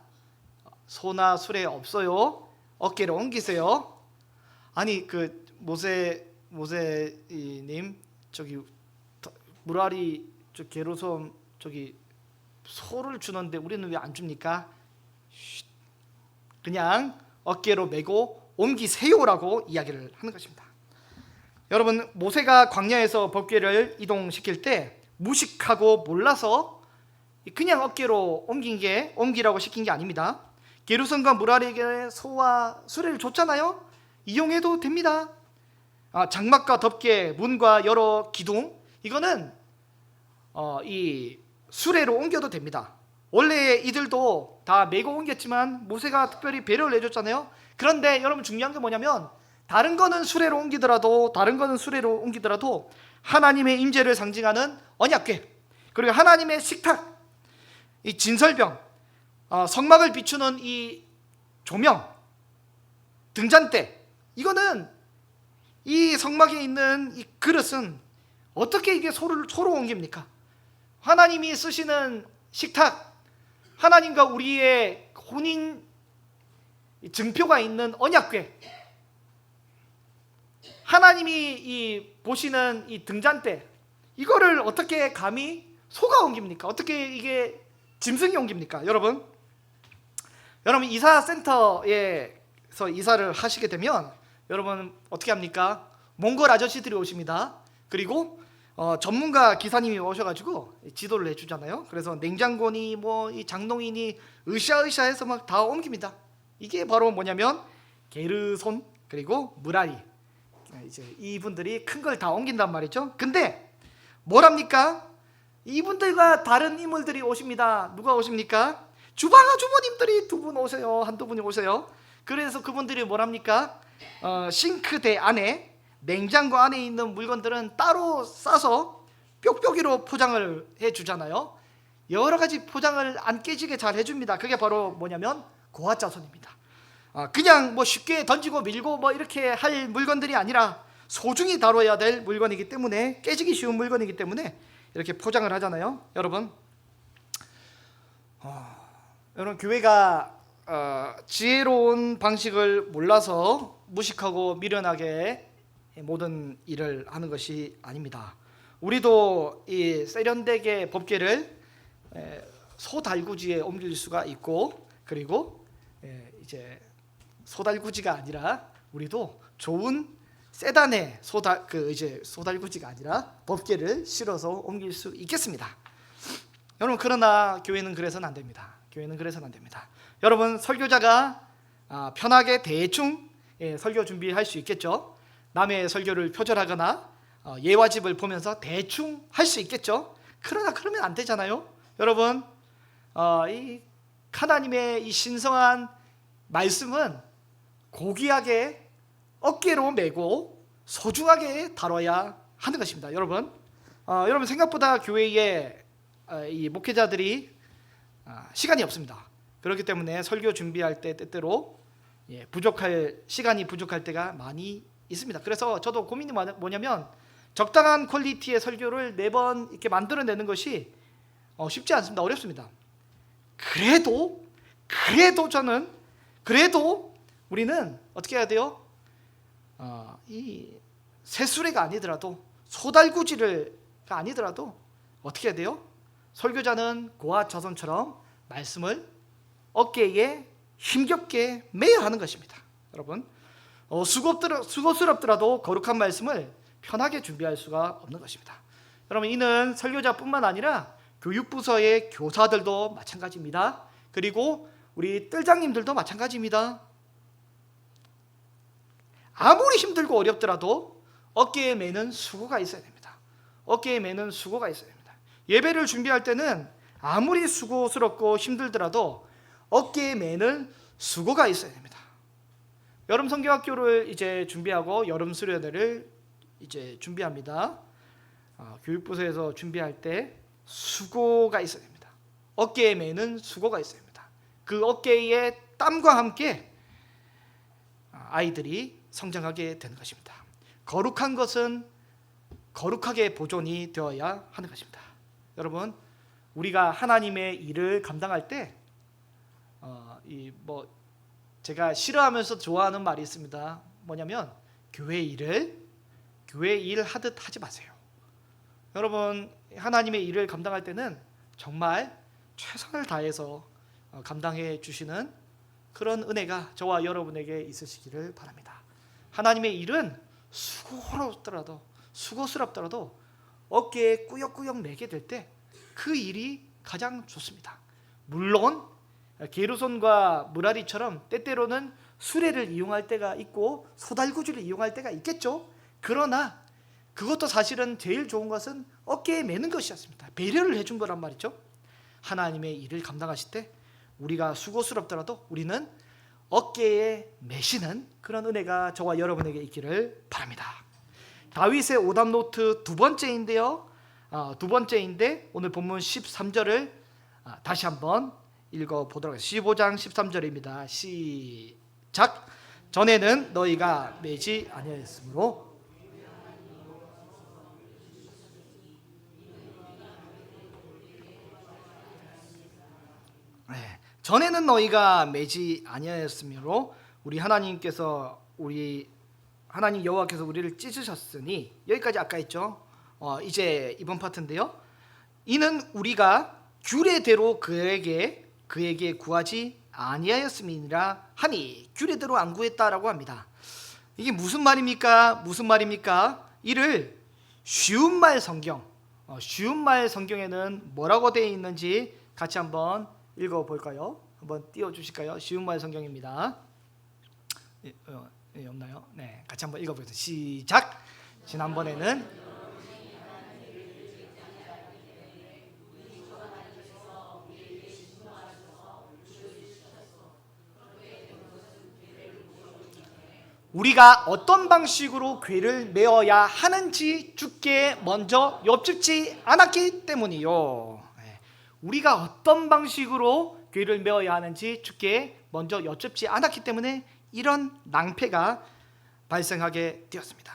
소나 수레 없어요. 어깨를 옮기세요. 아니 그 모세님 저기 무라리 게르손 저기 소를 주는데 우리는 왜 안 줍니까? 그냥 어깨로 메고 옮기세요라고 이야기를 하는 것입니다. 여러분, 모세가 광야에서 법궤를 이동시킬 때 무식하고 몰라서 그냥 어깨로 옮기라고 시킨 게 아닙니다. 게르손과 무라리에게 소와 수레를 줬잖아요. 이용해도 됩니다. 장막과 덮개, 문과 여러 기둥, 이거는 이 수레로 옮겨도 됩니다. 원래 이들도 다 메고 옮겼지만 모세가 특별히 배려를 해줬잖아요. 그런데 여러분 중요한 게 뭐냐면 다른 거는 수레로 옮기더라도 하나님의 임재를 상징하는 언약궤, 그리고 하나님의 식탁, 이 진설병, 성막을 비추는 이 조명, 등잔대, 이거는 이 성막에 있는 이 그릇은 어떻게 이게 소로 옮깁니까? 하나님이 쓰시는 식탁, 하나님과 우리의 혼인 증표가 있는 언약궤, 하나님이 보시는 이 등잔대, 이거를 어떻게 감히 소가 옮깁니까? 어떻게 이게 짐승이 옮깁니까? 여러분 이사센터에서 이사를 하시게 되면 여러분 어떻게 합니까? 몽골 아저씨들이 오십니다. 그리고 전문가 기사님이 오셔가지고 지도를 해주잖아요. 그래서 냉장고니 이 장롱이니 으쌰으쌰해서 막 다 옮깁니다. 이게 바로 뭐냐면 게르손 그리고 무라리, 이제 이분들이 큰 걸 다 옮긴단 말이죠. 근데 뭐랍니까? 이분들과 다른 인물들이 오십니다. 누가 오십니까? 주부님들이 한두 분이 오세요. 그래서 그분들이 뭐랍니까? 싱크대 안에 냉장고 안에 있는 물건들은 따로 싸서 뾱뾱이로 포장을 해주잖아요. 여러 가지 포장을 안 깨지게 잘 해줍니다. 그게 바로 뭐냐면 고아자손입니다. 그냥 뭐 쉽게 던지고 밀고 뭐 이렇게 할 물건들이 아니라 소중히 다뤄야 될 물건이기 때문에, 깨지기 쉬운 물건이기 때문에 이렇게 포장을 하잖아요. 여러분, 교회가 지혜로운 방식을 몰라서 무식하고 미련하게 모든 일을 하는 것이 아닙니다. 우리도 이 세련되게 법궤를 소달구지에 옮길 수가 있고, 그리고 이제 소달구지가 아니라 우리도 좋은 세단에 소달구지가 아니라 법궤를 실어서 옮길 수 있겠습니다. 여러분, 그러나 교회는 그래서는 안 됩니다. 교회는 그래서는 안 됩니다. 여러분, 설교자가 편하게 대충 설교 준비할 수 있겠죠. 남의 설교를 표절하거나 예화집을 보면서 대충 할 수 있겠죠. 그러나 그러면 안 되잖아요. 여러분, 이 하나님의 이 신성한 말씀은 고귀하게 어깨로 메고 소중하게 다뤄야 하는 것입니다. 여러분, 여러분 생각보다 교회에 이 목회자들이 시간이 없습니다. 그렇기 때문에 설교 준비할 때 때때로 시간이 부족할 때가 많이 있습니다. 그래서 저도 고민이 뭐냐면 적당한 퀄리티의 설교를 매번 이렇게 만들어내는 것이 쉽지 않습니다. 어렵습니다. 그래도 우리는 어떻게 해야 돼요? 이 새수레가 아니더라도, 소달구지가 아니더라도 어떻게 해야 돼요? 설교자는 고아 자손처럼 말씀을 어깨에 힘겹게 매야 하는 것입니다. 여러분, 수고스럽더라도 거룩한 말씀을 편하게 준비할 수가 없는 것입니다. 여러분, 이는 설교자뿐만 아니라 교육부서의 교사들도 마찬가지입니다. 그리고 우리 뜰장님들도 마찬가지입니다. 아무리 힘들고 어렵더라도 어깨에 매는 수고가 있어야 됩니다. 어깨에 매는 수고가 있어야 됩니다. 예배를 준비할 때는 아무리 수고스럽고 힘들더라도 어깨에 매는 수고가 있어야 됩니다. 여름 성경학교를 이제 준비하고 여름 수련회를 이제 준비합니다. 교육부서에서 준비할 때 수고가 있어야 됩니다. 어깨에 매는 수고가 있어야 됩니다. 그 어깨의 땀과 함께 아이들이 성장하게 되는 것입니다. 거룩한 것은 거룩하게 보존이 되어야 하는 것입니다. 여러분, 우리가 하나님의 일을 감당할 때 제가 싫어하면서 좋아하는 말이 있습니다. 뭐냐면 교회 일 하듯 하지 마세요. 여러분, 하나님의 일을 감당할 때는 정말 최선을 다해서 감당해 주시는 그런 은혜가 저와 여러분에게 있으시기를 바랍니다. 하나님의 일은 수고스럽더라도 어깨에 꾸역꾸역 매게 될 때 그 일이 가장 좋습니다. 물론 게르손과 무라리처럼 때때로는 수레를 이용할 때가 있고 소달구지를 이용할 때가 있겠죠. 그러나 그것도 사실은 제일 좋은 것은 어깨에 매는 것이었습니다. 배려를 해준 거란 말이죠. 하나님의 일을 감당하실 때 우리가 수고스럽더라도 우리는 어깨에 매시는 그런 은혜가 저와 여러분에게 있기를 바랍니다. 다윗의 오답 노트 두 번째인데 오늘 본문 13절을 다시 한번 읽어보도록 하겠습니다. 15장 13절입니다. 시작. 전에는 너희가 매지 아니하였으므로 전에는 너희가 매지 아니하였으므로 우리 하나님께서 하나님 여호와께서 우리를 찢으셨으니, 여기까지 아까 했죠. 이제 이번 파트인데요. 이는 우리가 규례대로 그에게 구하지 아니하였음이니라 하니, 규례대로 안 구했다라고 합니다. 이게 무슨 말입니까? 이를 쉬운 말 성경에는 뭐라고 되어 있는지 같이 한번 읽어볼까요? 한번 띄워주실까요? 쉬운 말 성경입니다. 없나요? 네, 같이 한번 읽어보겠습니다. 시작. 지난번에는 우리가 어떤 방식으로 궤를 메어야 하는지 주께 먼저 여쭙지 않았기 때문이요. 우리가 어떤 방식으로 궤를 메어야 하는지 주께 먼저 여쭙지 않았기 때문에 이런 낭패가 발생하게 되었습니다.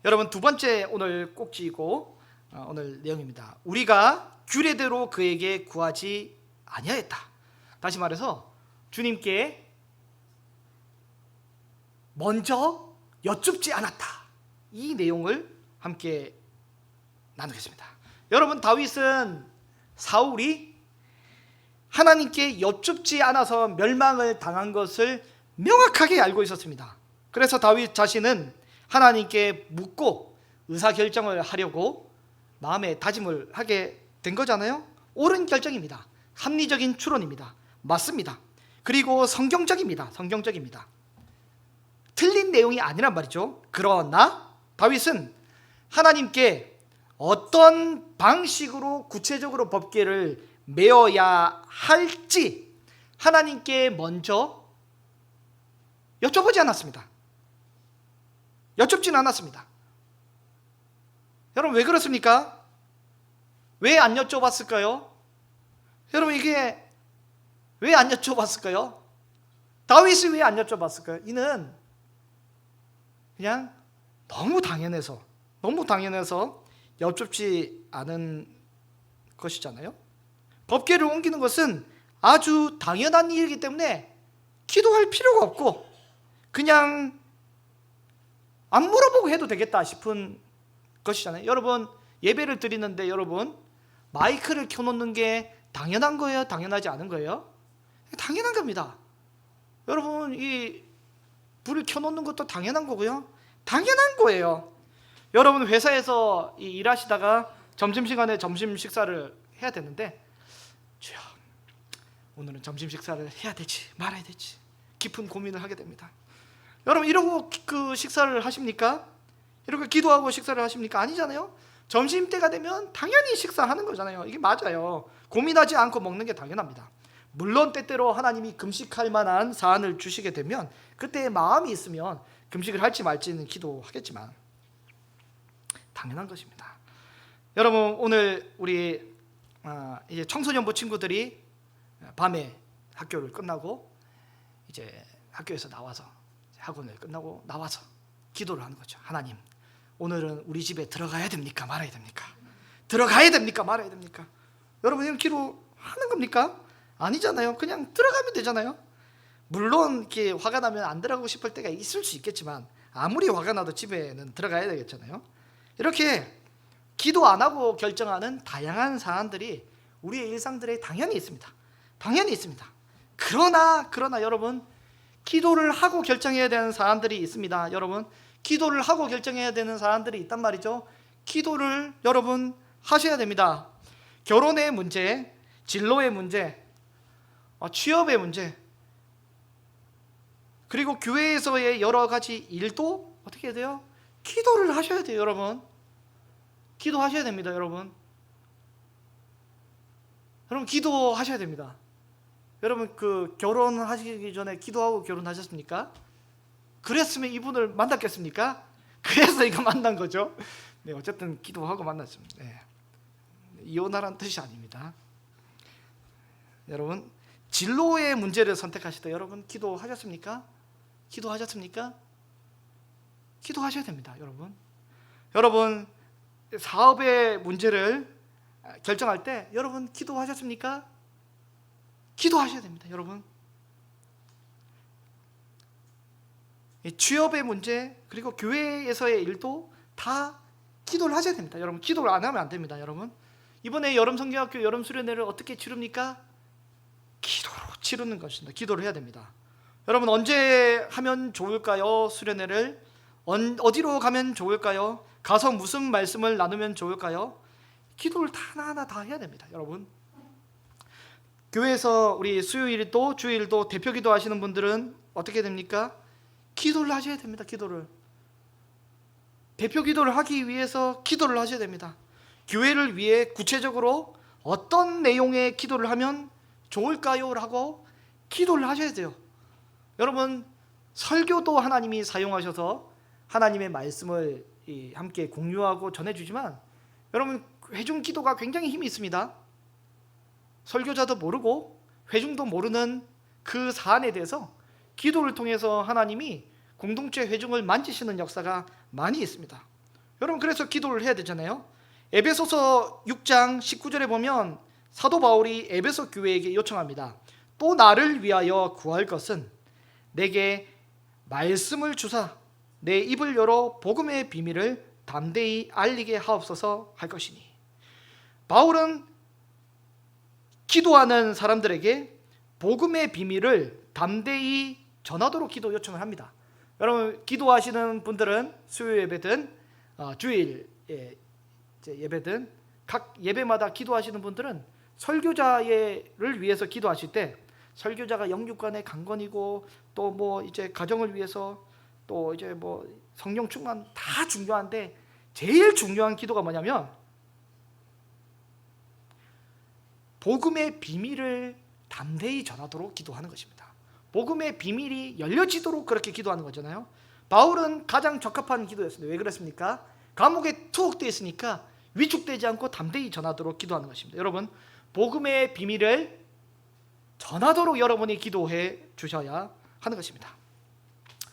여러분, 두 번째 오늘 꼭 쥐고 오늘 내용입니다. 우리가 규례대로 그에게 구하지 아니하였다. 다시 말해서 주님께 먼저 여쭙지 않았다. 이 내용을 함께 나누겠습니다. 여러분, 다윗은 사울이 하나님께 여쭙지 않아서 멸망을 당한 것을 명확하게 알고 있었습니다. 그래서 다윗 자신은 하나님께 묻고 의사결정을 하려고 마음의 다짐을 하게 된 거잖아요. 옳은 결정입니다. 합리적인 추론입니다. 맞습니다. 그리고 성경적입니다. 틀린 내용이 아니란 말이죠. 그러나 다윗은 하나님께 어떤 방식으로 구체적으로 법궤를 메어야 할지 하나님께 먼저 여쭤보지 않았습니다. 여쭙지는 않았습니다. 여러분, 왜 그렇습니까? 왜 안 여쭤봤을까요? 여러분, 이게 왜 안 여쭤봤을까요? 다윗이 왜 안 여쭤봤을까요? 이는 그냥 너무 당연해서 여쭙지 않은 것이잖아요. 법궤를 옮기는 것은 아주 당연한 일이기 때문에 기도할 필요가 없고 그냥 안 물어보고 해도 되겠다 싶은 것이잖아요. 여러분, 예배를 드리는데 여러분, 마이크를 켜놓는 게 당연한 거예요? 당연하지 않은 거예요? 당연한 겁니다. 여러분, 이 불을 켜놓는 것도 당연한 거고요. 당연한 거예요. 여러분, 회사에서 일하시다가 점심시간에 점심 식사를 해야 되는데, 주여, 오늘은 점심 식사를 해야 되지 말아야 되지 깊은 고민을 하게 됩니다. 여러분, 이러고 그 식사를 하십니까? 이렇게 기도하고 식사를 하십니까? 아니잖아요. 점심때가 되면 당연히 식사하는 거잖아요. 이게 맞아요. 고민하지 않고 먹는 게 당연합니다. 물론 때때로 하나님이 금식할 만한 사안을 주시게 되면 그때 마음이 있으면 금식을 할지 말지는 기도하겠지만 당연한 것입니다. 여러분, 오늘 우리 이제 청소년부 친구들이 밤에 학교를 끝나고 이제 학교에서 나와서 학원을 끝나고 나와서 기도를 하는 거죠. 하나님, 오늘은 우리 집에 들어가야 됩니까? 말아야 됩니까? 들어가야 됩니까? 말아야 됩니까? 여러분, 이건 기도하는 겁니까? 아니잖아요. 그냥 들어가면 되잖아요. 물론 이렇게 화가 나면 안 들어가고 싶을 때가 있을 수 있겠지만 아무리 화가 나도 집에는 들어가야 되겠잖아요. 이렇게 기도 안 하고 결정하는 다양한 사안들이 우리의 일상들에 당연히 있습니다. 당연히 있습니다. 그러나 여러분, 기도를 하고 결정해야 되는 사안들이 있습니다. 여러분, 기도를 하고 결정해야 되는 사안들이 있단 말이죠. 기도를 여러분 하셔야 됩니다. 결혼의 문제, 진로의 문제, 취업의 문제, 그리고 교회에서의 여러 가지 일도 어떻게 해야 돼요? 기도를 하셔야 돼요. 여러분, 기도하셔야 됩니다. 여러분, 기도하셔야 됩니다. 여러분, 그 결혼하시기 전에 기도하고 결혼하셨습니까? 그랬으면 이분을 만났겠습니까? 그래서 이거 만난 거죠. 네, 어쨌든 기도하고 만났습니다. 네. 이혼하라는 뜻이 아닙니다. 여러분, 진로의 문제를 선택하실 때 여러분 기도하셨습니까? 기도하셨습니까? 기도하셔야 됩니다. 여러분 사업의 문제를 결정할 때 여러분 기도하셨습니까? 기도하셔야 됩니다. 여러분, 취업의 문제 그리고 교회에서의 일도 다 기도를 하셔야 됩니다. 여러분, 기도를 안 하면 안 됩니다. 여러분, 이번에 여름 성경학교 여름 수련회를 어떻게 치릅니까? 기도로 치르는 것입니다. 기도를 해야 됩니다. 여러분, 언제 하면 좋을까요? 수련회를 어디로 가면 좋을까요? 가서 무슨 말씀을 나누면 좋을까요? 기도를 하나하나 다 해야 됩니다. 여러분, 교회에서 우리 수요일도 주일도 대표 기도하시는 분들은 어떻게 됩니까? 기도를 하셔야 됩니다. 기도를 대표 기도를 하기 위해서 기도를 하셔야 됩니다. 교회를 위해 구체적으로 어떤 내용의 기도를 하면 좋을까요? 라고 기도를 하셔야 돼요. 여러분, 설교도 하나님이 사용하셔서 하나님의 말씀을 함께 공유하고 전해주지만 여러분 회중 기도가 굉장히 힘이 있습니다. 설교자도 모르고 회중도 모르는 그 사안에 대해서 기도를 통해서 하나님이 공동체 회중을 만지시는 역사가 많이 있습니다. 여러분 그래서 기도를 해야 되잖아요. 에베소서 6장 19절에 보면 사도 바울이 에베소 교회에게 요청합니다. 또 나를 위하여 구할 것은 내게 말씀을 주사 내 입을 열어 복음의 비밀을 담대히 알리게 하옵소서 할 것이니. 바울은 기도하는 사람들에게 복음의 비밀을 담대히 전하도록 기도 요청을 합니다. 여러분 기도하시는 분들은 수요 예배든 주일 예배든 각 예배마다 기도하시는 분들은 설교자를 위해서 기도하실 때 설교자가 영육간의 강건이고 또 뭐 이제 가정을 위해서 또 이제 뭐 성령 충만 다 중요한데 제일 중요한 기도가 뭐냐면 복음의 비밀을 담대히 전하도록 기도하는 것입니다. 복음의 비밀이 열려지도록 그렇게 기도하는 거잖아요. 바울은 가장 적합한 기도였습니다. 왜 그랬습니까? 감옥에 투옥되어 있으니까 위축되지 않고 담대히 전하도록 기도하는 것입니다. 여러분 복음의 비밀을 전하도록 여러분이 기도해 주셔야 하는 것입니다.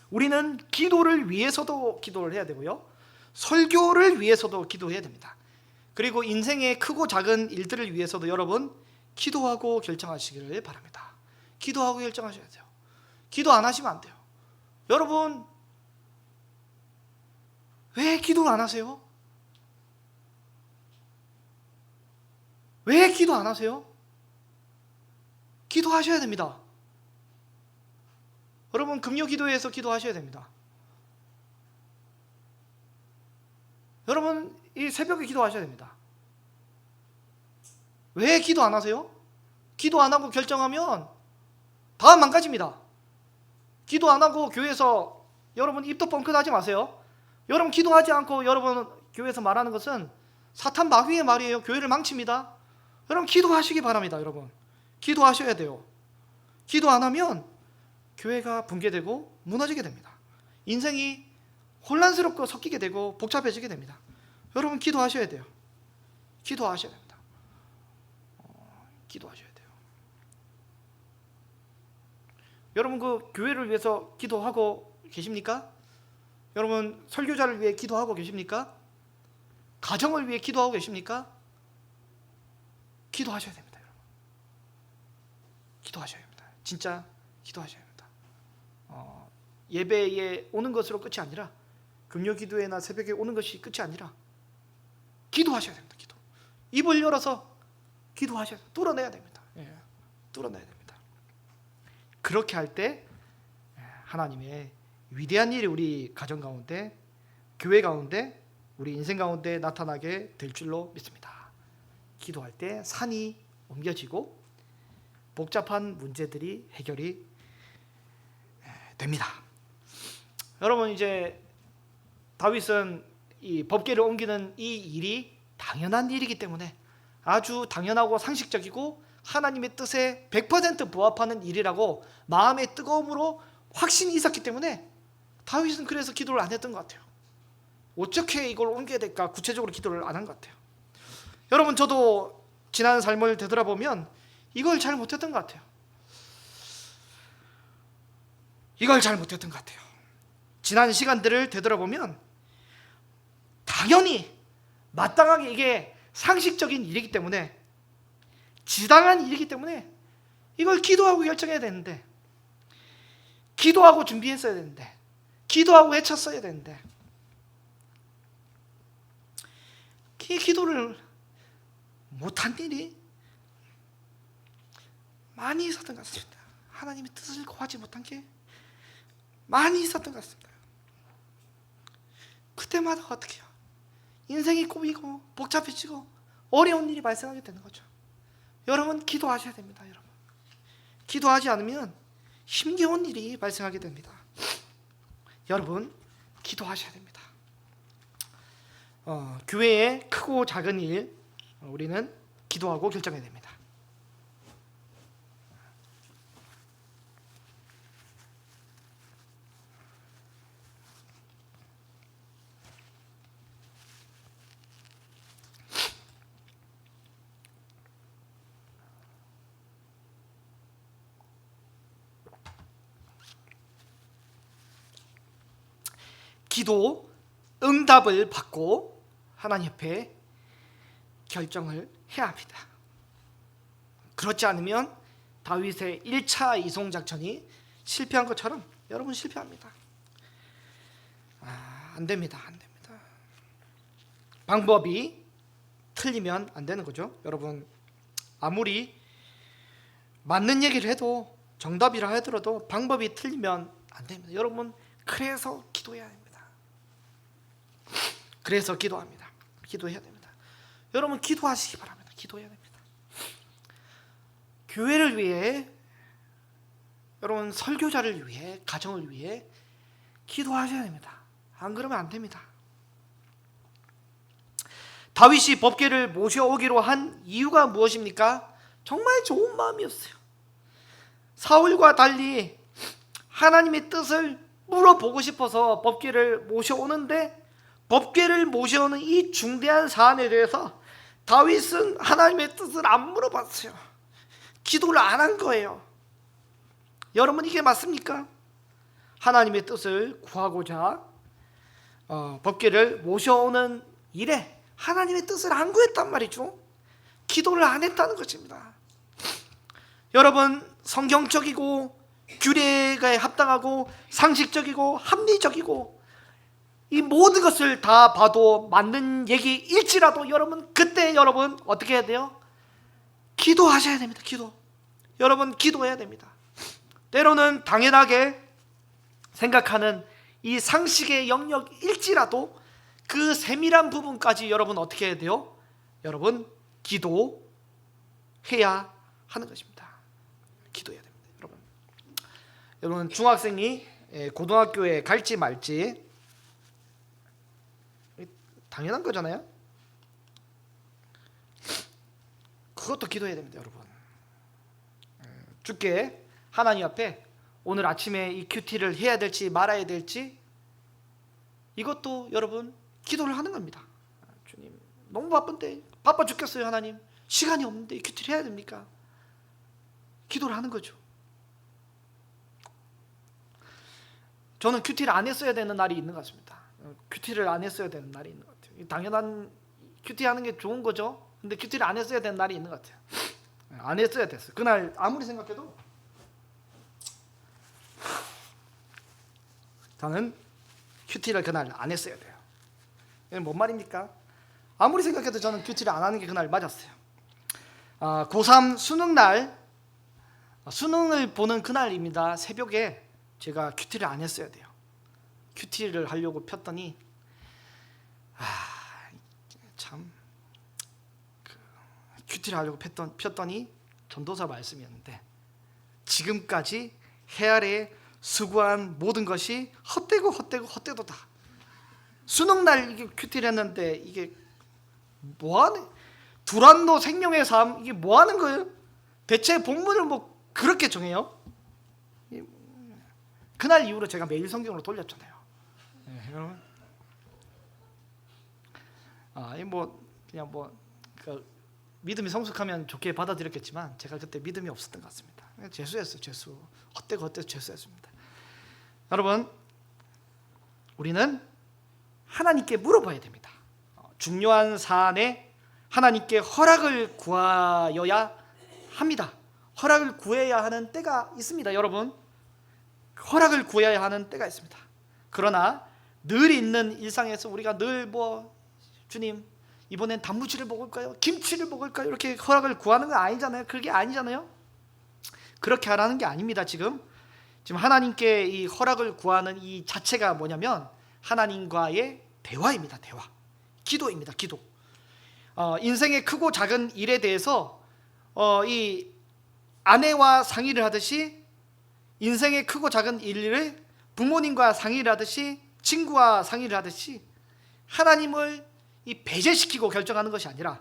우리는 기도를 위해서도 기도를 해야 되고요, 설교를 위해서도 기도해야 됩니다. 그리고 인생의 크고 작은 일들을 위해서도 여러분 기도하고 결정하시기를 바랍니다. 기도하고 결정하셔야 돼요. 기도 안 하시면 안 돼요. 여러분 왜 기도를 안 하세요? 왜 기도 안 하세요? 기도하셔야 됩니다. 여러분 금요 기도회에서 기도하셔야 됩니다. 여러분 이 새벽에 기도하셔야 됩니다. 왜 기도 안 하세요? 기도 안 하고 결정하면 다 망가집니다. 기도 안 하고 교회에서 여러분 입도 뻥끗하지 마세요. 여러분 기도하지 않고 여러분 교회에서 말하는 것은 사탄 마귀의 말이에요. 교회를 망칩니다. 여러분 기도하시기 바랍니다. 여러분 기도하셔야 돼요. 기도 안 하면 교회가 붕괴되고 무너지게 됩니다. 인생이 혼란스럽고 섞이게 되고 복잡해지게 됩니다. 여러분 기도하셔야 돼요. 기도하셔야 됩니다. 기도하셔야 돼요. 여러분 그 교회를 위해서 기도하고 계십니까? 여러분 설교자를 위해 기도하고 계십니까? 가정을 위해 기도하고 계십니까? 기도하셔야 됩니다. 여러분 기도하셔야 합니다. 진짜 기도하셔야 합니다. 예배에 오는 것으로 끝이 아니라 금요 기도회나 새벽에 오는 것이 끝이 아니라 기도하셔야 됩니다. 기도. 입을 열어서 기도하셔야 됩니다. 뚫어내야 됩니다. 뚫어내야 됩니다. 그렇게 할 때 하나님의 위대한 일이 우리 가정 가운데, 교회 가운데, 우리 인생 가운데 나타나게 될 줄로 믿습니다. 기도할 때 산이 옮겨지고 복잡한 문제들이 해결이 됩니다. 여러분 이제 다윗은 이 법궤를 옮기는 이 일이 당연한 일이기 때문에 아주 당연하고 상식적이고 하나님의 뜻에 100% 부합하는 일이라고 마음의 뜨거움으로 확신이 있었기 때문에 다윗은 그래서 기도를 안 했던 것 같아요. 어떻게 이걸 옮겨야 될까 구체적으로 기도를 안 한 것 같아요. 여러분 저도 지난 삶을 되돌아보면 이걸 잘 못했던 것 같아요. 이걸 잘 못했던 것 같아요. 지난 시간들을 되돌아보면 당연히 마땅하게 이게 상식적인 일이기 때문에 지당한 일이기 때문에 이걸 기도하고 결정해야 되는데, 기도하고 준비했어야 되는데, 기도하고 외쳤어야 되는데 이 기도를 못한 일이 많이 있었던 것 같습니다. 하나님의 뜻을 구하지 못한 게 많이 있었던 것 같습니다. 그때마다 어떻게 해요? 인생이 꼬이고 복잡해지고 어려운 일이 발생하게 되는 거죠. 여러분 기도하셔야 됩니다. 여러분 기도하지 않으면 힘겨운 일이 발생하게 됩니다. 여러분 기도하셔야 됩니다. 교회의 크고 작은 일 우리는 기도하고 결정해야 됩니다. 기도 응답을 받고 하나님 앞에 결정을 해야 합니다. 그렇지 않으면 다윗의 1차 이송작전이 실패한 것처럼 여러분 실패합니다. 안 됩니다. 방법이 틀리면 안 되는 거죠. 여러분, 아무리 맞는 얘기를 해도, 정답이라 하더라도 방법이 틀리면 안 됩니다. 여러분, 그래서 기도해야 합니다. 그래서 기도합니다. 기도해야 됩니다. 여러분, 기도하시기 바랍니다. 기도해야 됩니다. 교회를 위해, 여러분 설교자를 위해, 가정을 위해 기도하셔야 됩니다. 안 그러면 안 됩니다. 다윗이 법궤를 모셔오기로 한 이유가 무엇입니까? 정말 좋은 마음이었어요. 사울과 달리 하나님의 뜻을 물어보고 싶어서 법궤를 모셔오는데, 법궤를 모셔오는 이 중대한 사안에 대해서 다윗은 하나님의 뜻을 안 물어봤어요. 기도를 안 한 거예요. 여러분, 이게 맞습니까? 하나님의 뜻을 구하고자 법궤를 모셔오는 일에 하나님의 뜻을 안 구했단 말이죠. 기도를 안 했다는 것입니다. 여러분, 성경적이고 규례에 합당하고 상식적이고 합리적이고 이 모든 것을 다 봐도 맞는 얘기일지라도 여러분, 그때 여러분 어떻게 해야 돼요? 기도하셔야 됩니다. 여러분, 기도해야 됩니다. 때로는 당연하게 생각하는 이 상식의 영역일지라도 그 세밀한 부분까지 여러분 어떻게 해야 돼요? 여러분, 기도해야 하는 것입니다. 기도해야 됩니다. 여러분 중학생이 고등학교에 갈지 말지 당연한 거잖아요. 그것도 기도해야 됩니다. 여러분, 주께 하나님 앞에 오늘 아침에 이 큐티를 해야 될지 말아야 될지, 이것도 여러분 기도를 하는 겁니다. 주님, 너무 바쁜데, 바빠 죽겠어요. 하나님, 시간이 없는데 이 큐티를 해야 됩니까? 기도를 하는 거죠. 저는 큐티를 안 했어야 되는 날이 있는 것 같습니다. 큐티를 안 했어야 되는 날이 있는 것 같아요. 당연한, 큐티 하는 게 좋은 거죠. 근데 큐티를 안 했어야 되는 날이 있는 것 같아요. 안 했어야 됐어요. 그날 아무리 생각해도 저는 큐티를 그날 안 했어야 돼요. 이게 뭔 말입니까? 아무리 생각해도 저는 큐티를 안 하는 게 그날 맞았어요. 고3 수능날, 수능을 보는 그날입니다. 새벽에 제가 큐티를 안 했어야 돼요. 큐티를 하려고 폈더니 참, 큐티를 하려고 폈더니 전도사 말씀이었는데, 지금까지 해 아래 수고한 모든 것이 헛되도다. 수능날 이게 큐티를 했는데 이게 뭐하는, 두란노 생명의 삶, 이게 뭐하는 거예요? 대체 본문을 뭐 그렇게 정해요? 그날 이후로 제가 매일 성경으로 돌렸잖아요. 여러분, 그냥 그 믿음이 성숙하면 좋게 받아들였겠지만 제가 그때 믿음이 없었던 것 같습니다. 재수했어요. 재수. 헛되고 재수했습니다. 여러분, 우리는 하나님께 물어봐야 됩니다. 중요한 사안에 하나님께 허락을 구하여야 합니다. 허락을 구해야 하는 때가 있습니다. 여러분, 허락을 구해야 하는 때가 있습니다. 그러나 늘 있는 일상에서 우리가 늘 주님, 이번엔 단무지를 먹을까요? 김치를 먹을까요? 이렇게 허락을 구하는 건 아니잖아요. 그게 아니잖아요. 그렇게 하라는 게 아닙니다. 지금 하나님께 이 허락을 구하는 이 자체가 뭐냐면 하나님과의 대화입니다. 대화. 기도입니다. 기도. 인생의 크고 작은 일에 대해서 이 아내와 상의를 하듯이, 인생의 크고 작은 일을 부모님과 상의를 하듯이, 친구와 상의를 하듯이 하나님을 배제시키고 결정하는 것이 아니라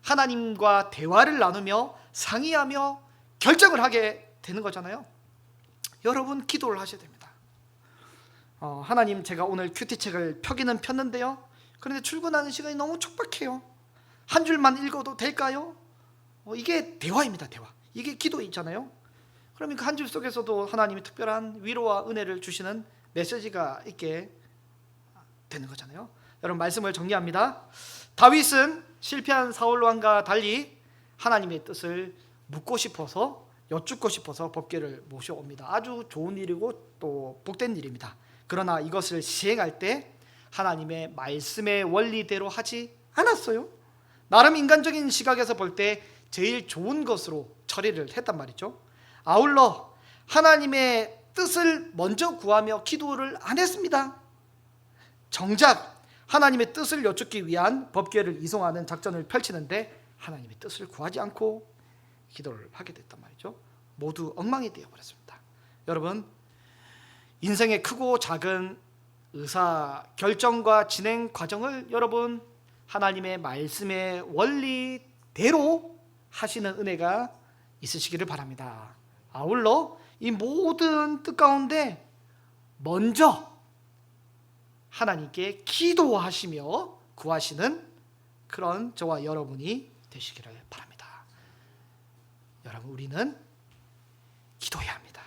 하나님과 대화를 나누며 상의하며 결정을 하게 되는 거잖아요. 여러분, 기도를 하셔야 됩니다. 하나님, 제가 오늘 큐티책을 펴기는 폈는데요, 그런데 출근하는 시간이 너무 촉박해요. 한 줄만 읽어도 될까요? 이게 대화입니다. 대화. 이게 기도 있잖아요. 그러면 그 한 줄 속에서도 하나님이 특별한 위로와 은혜를 주시는 메시지가 있게 되는 거잖아요. 여러분, 말씀을 정리합니다. 다윗은 실패한 사울 왕과 달리 하나님의 뜻을 묻고 싶어서, 여쭙고 싶어서 법궤를 모셔옵니다. 아주 좋은 일이고 또 복된 일입니다. 그러나 이것을 시행할 때 하나님의 말씀의 원리대로 하지 않았어요. 나름 인간적인 시각에서 볼 때 제일 좋은 것으로 처리를 했단 말이죠. 아울러 하나님의 뜻을 먼저 구하며 기도를 안 했습니다. 정작 하나님의 뜻을 여쭙기 위한 법궤를 이송하는 작전을 펼치는데 하나님의 뜻을 구하지 않고 기도를 하게 됐단 말이죠. 모두 엉망이 되어버렸습니다. 여러분, 인생의 크고 작은 의사 결정과 진행 과정을 여러분 하나님의 말씀의 원리대로 하시는 은혜가 있으시기를 바랍니다. 아울러 이 모든 뜻 가운데 먼저 하나님께 기도하시며 구하시는 그런 저와 여러분이 되시기를 바랍니다. 여러분, 우리는 기도해야 합니다.